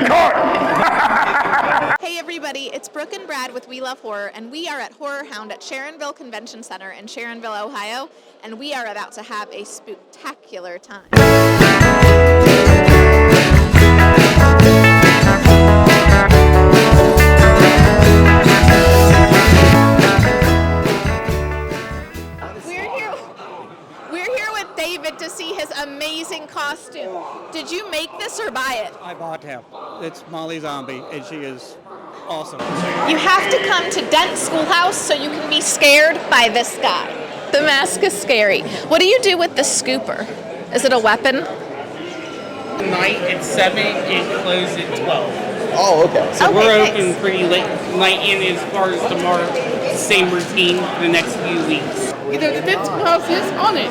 cut! Hey everybody, it's Brooke and Brad with We Love Horror, and we are at HorrorHound at Sharonville Convention Center in Sharonville, Ohio, and we are about to have a spooktacular time. David to see his amazing costume. Did you make this or buy it? I bought him. It's Molly Zombie, and she is awesome. You have to come to Dent Schoolhouse so you can be scared by this guy. The mask is scary. What do you do with the scooper? Is it a weapon? Night at 7 and close at 12. Oh, okay. So we're nice. open pretty late night, and as far as tomorrow, same routine for the next few weeks. You know, the Dent Schoolhouse is on it.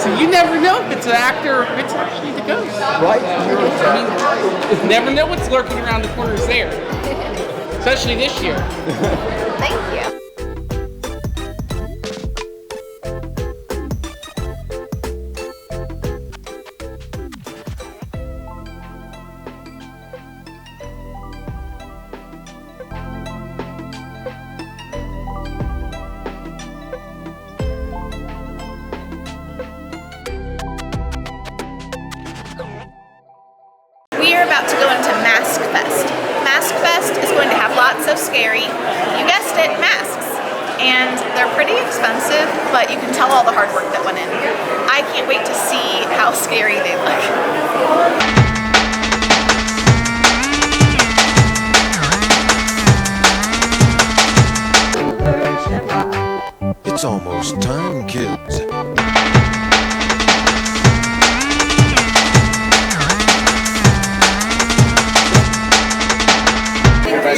So you never know if it's an actor or if it's actually the ghost. Right. I mean, you never know what's lurking around the corners there. Especially this year. Thank you. We are about to go into Mask Fest. Mask Fest is going to have lots of scary, you guessed it, masks. And they're pretty expensive, but you can tell all the hard work that went in. I can't wait to see how scary they look. It's almost time, kids.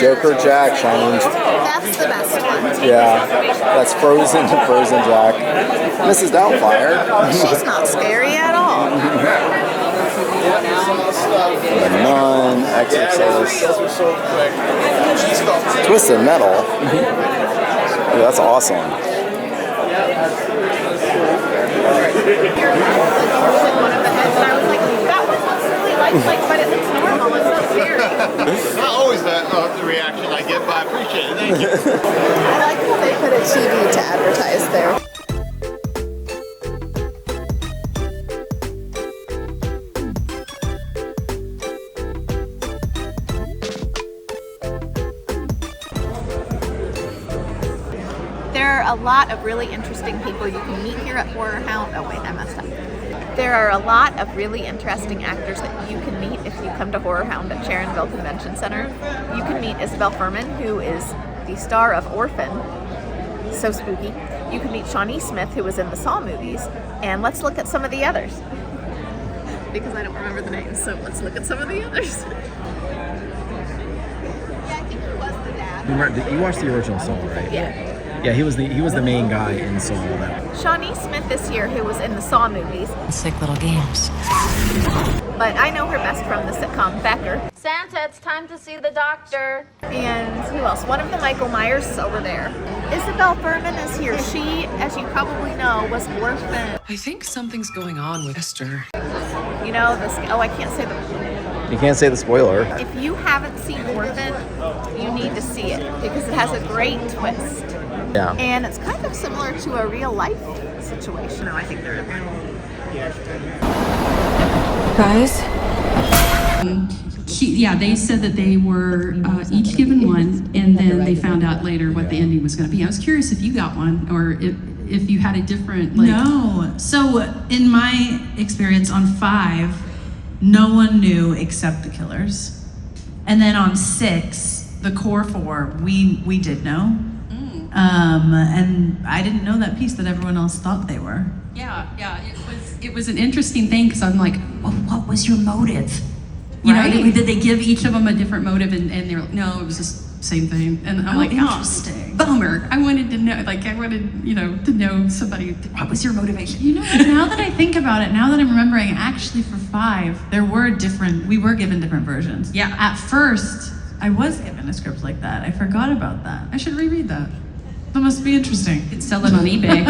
Joker Jack challenge. That's the best one. Yeah, that's Frozen Jack. Mrs. Doubtfire. She's not scary at all. The Nun, Exorcist. Twisted Metal. Dude, that's awesome. But it looks normal, it's not scary. Not always the reaction I get, but I appreciate it. Thank you. I like how they put a TV to advertise there. There are a lot of really interesting people you can meet here at HorrorHound. Oh wait, I messed up. There are a lot of really interesting actors that you can meet if you come to HorrorHound at Sharonville Convention Center. You can meet Isabel Furman, who is the star of Orphan. So spooky. You can meet Shawnee Smith, who was in the Saw movies. And let's look at some of the others. Because I don't remember the names, so let's look at some of the others. Yeah, I think he was the dad. You watched the original Saw, right? Yeah. Yeah, he was the main guy in Saw. Shawnee Smith this year, who was in the Saw movies. Sick little games. But I know her best from the sitcom Becker. Santa, it's time to see the doctor. And who else? One of the Michael Myers is over there. Isabel Furman is here. She, as you probably know, was Orphan. I think something's going on with Esther. You know, this. Oh, I can't say the. You can't say the spoiler. If you haven't seen Orphan, you need to see it because it has a great twist. Yeah. And it's kind of similar to a real life situation. No, I think they're in there. Guys? They said that they were each given one, and then they found out later what the ending was going to be. I was curious if you got one, or if you had a different, No. So, in my experience on 5, no one knew except the killers. And then on 6, the core 4, we did know. And I didn't know that piece that everyone else thought they were. Yeah, it was an interesting thing because I'm like, well, what was your motive? You know, did they give each of them a different motive? And they're like, no, it was the same thing. And I'm like, interesting. Oh, bummer. I wanted to know, to know somebody. What was your motivation? You know, now that I think about it, now that I'm remembering, actually for 5, we were given different versions. Yeah. At first, I was given a script like that. I forgot about that. I should reread that. That must be interesting. You could sell it on eBay.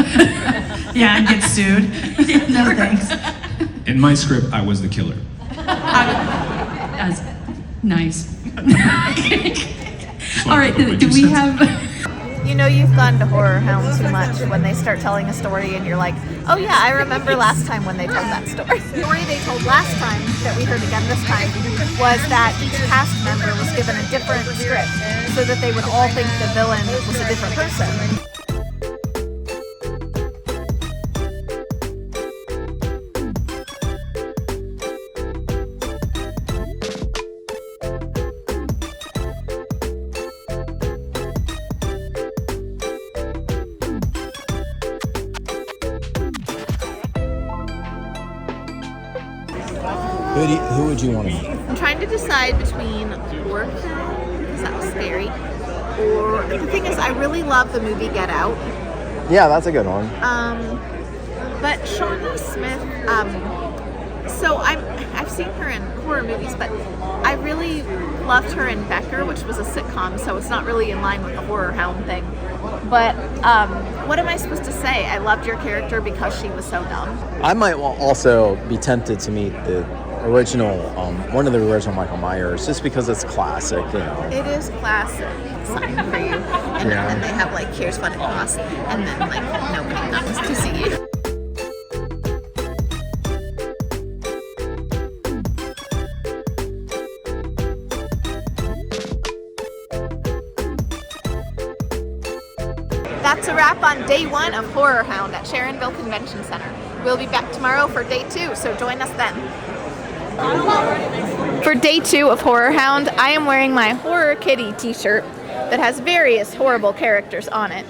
Yeah, and get sued. No thanks. In my script, I was the killer. Nice. All right, do we have... You know you've gone to HorrorHound too much when they start telling a story and you're like, oh yeah, I remember last time when they told that story. The story they told last time, that we heard again this time, was that each cast member was given a different script so that they would all think the villain was a different person. Who would you want to meet? I'm trying to decide between HorrorHound, because that was scary, or the thing is, I really love the movie Get Out. Yeah, that's a good one. But Shauna Smith, so I've seen her in horror movies, but I really loved her in Becker, which was a sitcom, so it's not really in line with the HorrorHound thing. But what am I supposed to say? I loved your character because she was so dumb. I might also be tempted to meet the original, one of the original Michael Myers, just because it's classic, you know. It is classic. Something for you. And then they have like, here's what it costs, and then like nobody comes to see you. That's a wrap on day 1 of HorrorHound at Sharonville Convention Center. We'll be back tomorrow for day 2, so join us then. For day 2 of HorrorHound, I am wearing my Horror Kitty t-shirt that has various horrible characters on it.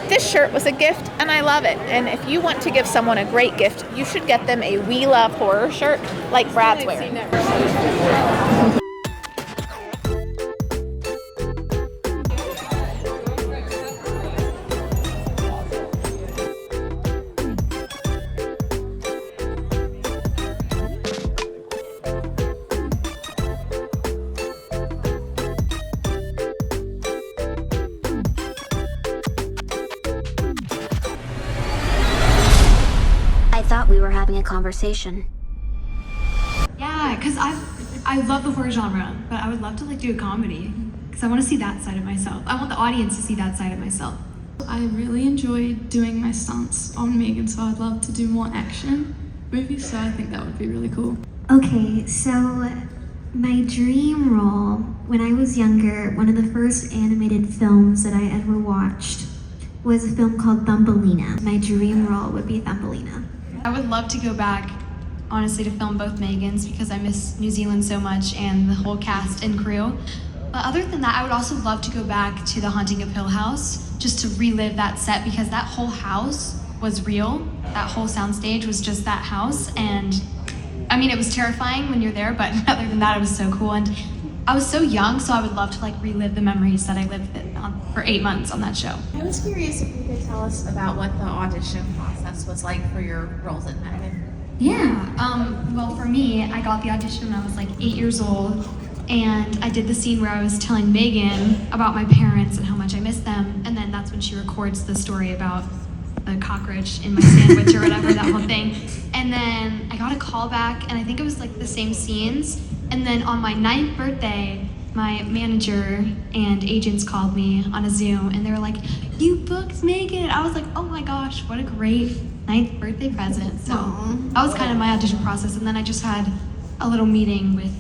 This shirt was a gift and I love it. And if you want to give someone a great gift, you should get them a We Love Horror shirt like Brad's wearing. I thought we were having a conversation. Yeah, because I love the horror genre, but I would love to like do a comedy because I want to see that side of myself. I want the audience to see that side of myself. I really enjoyed doing my stunts on Megan, so I'd love to do more action movies, so I think that would be really cool. Okay, so my dream role when I was younger, one of the first animated films that I ever watched was a film called Thumbelina. My dream role would be Thumbelina. I would love to go back, honestly, to film both Megans because I miss New Zealand so much and the whole cast and crew. But other than that, I would also love to go back to The Haunting of Hill House just to relive that set because that whole house was real. That whole soundstage was just that house. And I mean, it was terrifying when you're there, but other than that, it was so cool. And I was so young, so I would love to like relive the memories that I lived for 8 months on that show. I was curious if you could tell us about what the audition process was like for your roles in Megan. Yeah, well for me, I got the audition when I was like 8 years old, and I did the scene where I was telling Megan about my parents and how much I miss them, and then that's when she records the story about the cockroach in my sandwich or whatever, that whole thing. And then I got a call back, and I think it was like the same scenes, and then on my 9th birthday, my manager and agents called me on a Zoom and they were like, you booked Megan. I was like, oh my gosh, what a great 9th birthday present. So that was kind of my audition process. And then I just had a little meeting with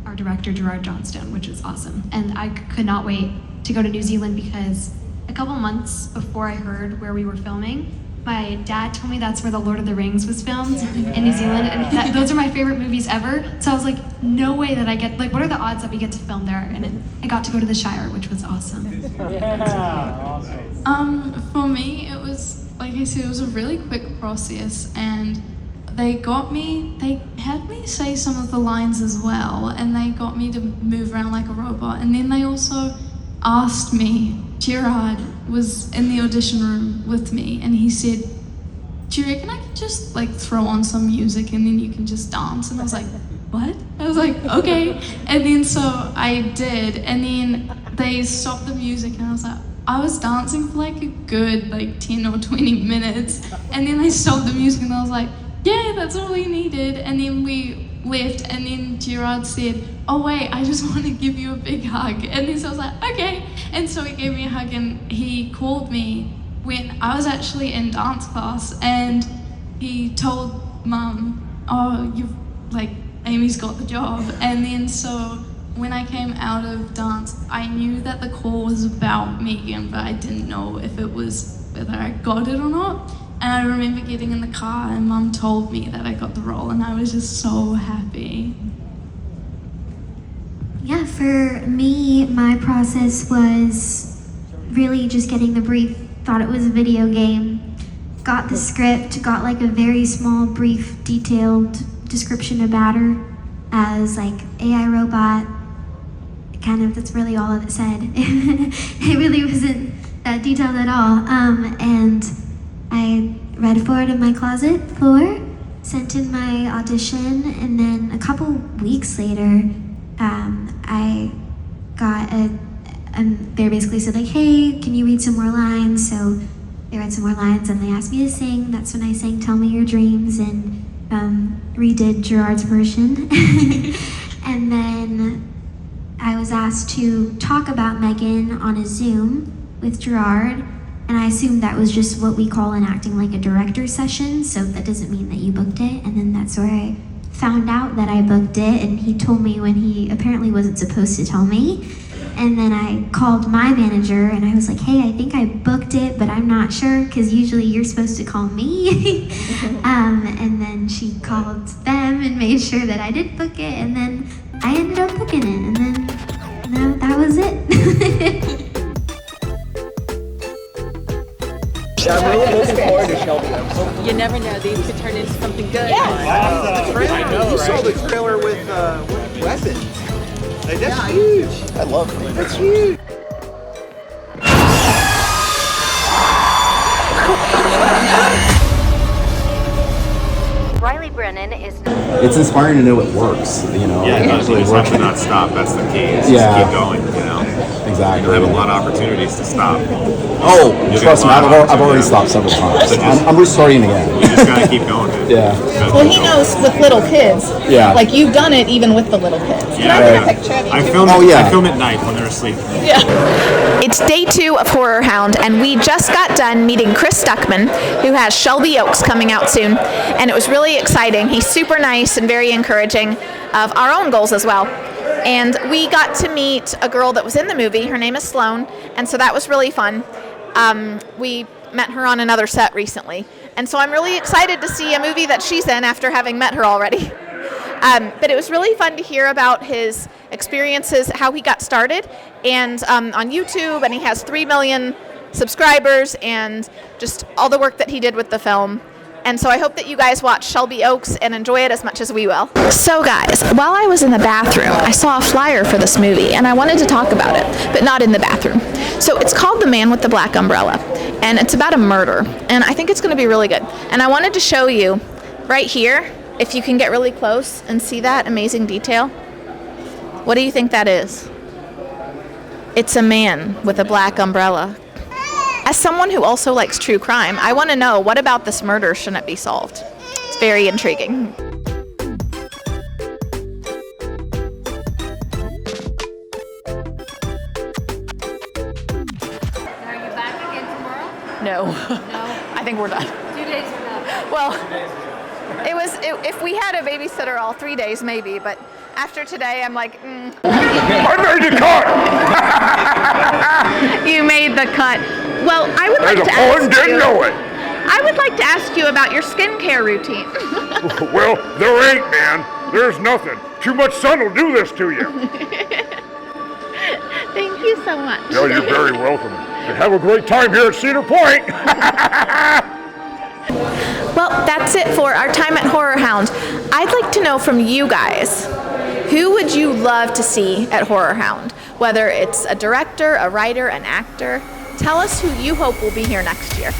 our director, Gerard Johnstone, which was awesome. And I could not wait to go to New Zealand because a couple months before I heard where we were filming, my dad told me that's where The Lord of the Rings was filmed in New Zealand, and those are my favorite movies ever. So I was like, no way that I get, like, what are the odds that we get to film there? And I got to go to the Shire, which was awesome. For me, it was, like I said, it was a really quick process, and they had me say some of the lines as well, and they got me to move around like a robot, and then they also asked me, Gerard was in the audition room with me, and he said, do you reckon I could just like throw on some music and then you can just dance? And I was like, what? I was like, okay. And then so I did, and then they stopped the music and I was dancing for like a good like 10 or 20 minutes, and then they stopped the music and I was like, yeah, that's all we needed. And then we left, and then Gerard said, "Oh wait, I just want to give you a big hug." And then so I was like, okay. And so he gave me a hug, and he called me when I was actually in dance class, and he told Mum, "Oh, you've, like, Amy's got the job." And then so when I came out of dance, I knew that the call was about Megan, but I didn't know if it was whether I got it or not. And I remember getting in the car and Mum told me that I got the role, and I was just so happy. Yeah, for me, my process was really just getting the brief. Thought it was a video game. Got the script, got like a very small, brief, detailed description about her as like AI robot. Kind of, that's really all it said. It really wasn't that detailed at all. And I read for it in my closet floor, sent in my audition, and then a couple weeks later, I got they basically said like, "Hey, can you read some more lines?" So they read some more lines and they asked me to sing. That's when I sang "Tell Me Your Dreams" and redid Gerard's version. And then I was asked to talk about Megan on a Zoom with Gerard, and I assumed that was just what we call in acting like a director session, so that doesn't mean that you booked it. And then that's where I found out that I booked it, and he told me when he apparently wasn't supposed to tell me. And then I called my manager and I was like, "Hey, I think I booked it, but I'm not sure, because usually you're supposed to call me." And then she called them and made sure that I did book it, and then I ended up booking it, and then that was it. I'm really looking forward to Shelby Oaks. You never know, these could turn into something good. You saw the trailer with weapons. Like, that's huge. I love it. That's huge. Riley Brennan is. It's inspiring to know it works. You know, Yeah, it actually you just works. have to not stop. That's the key. It's Yeah. just keep going. You know, Exactly. you have a lot of opportunities to stop. Oh, You'll trust get me, a lot of I've already opportunities. stopped several times. So just- I'm restarting again. You just gotta keep going. Man. Yeah. Well, he knows with little kids. Yeah. Like, you've done it even with the little kids. Yeah, Can I right. get a picture of you? I film. Oh, yeah. I film at night when they're asleep. It's day 2 of HorrorHound, and we just got done meeting Chris Stuckman, who has Shelby Oaks coming out soon, and it was really exciting. He's super nice and very encouraging of our own goals as well. And we got to meet a girl that was in the movie. Her name is Sloan, and so that was really fun. We met her on another set recently, and so I'm really excited to see a movie that she's in after having met her already. But it was really fun to hear about his experiences, how he got started, and on YouTube, and he has 3 million subscribers, and just all the work that he did with the film. And so I hope that you guys watch Shelby Oaks and enjoy it as much as we will. So guys, while I was in the bathroom, I saw a flyer for this movie, and I wanted to talk about it, but not in the bathroom. So it's called The Man with the Black Umbrella, and it's about a murder, and I think it's going to be really good. And I wanted to show you right here, if you can get really close and see that amazing detail. What do you think that is? It's a man with a black umbrella. As someone who also likes true crime, I want to know, what about this murder shouldn't be solved? It's very intriguing. Are you back again tomorrow? No. No. I think we're done. 2 days from now. Well, if we had a babysitter all 3 days, maybe, but after today, I'm like, I made the cut! You made the cut. Well, I would like to ask didn't you. know it. I would like to ask you about your skincare routine. Well, there ain't, man. There's nothing. Too much sun will do this to you. Thank you so much. No, you're very welcome. And have a great time here at Cedar Point. Well, that's it for our time at HorrorHound. I'd like to know from you guys, who would you love to see at HorrorHound? Whether it's a director, a writer, an actor, tell us who you hope will be here next year.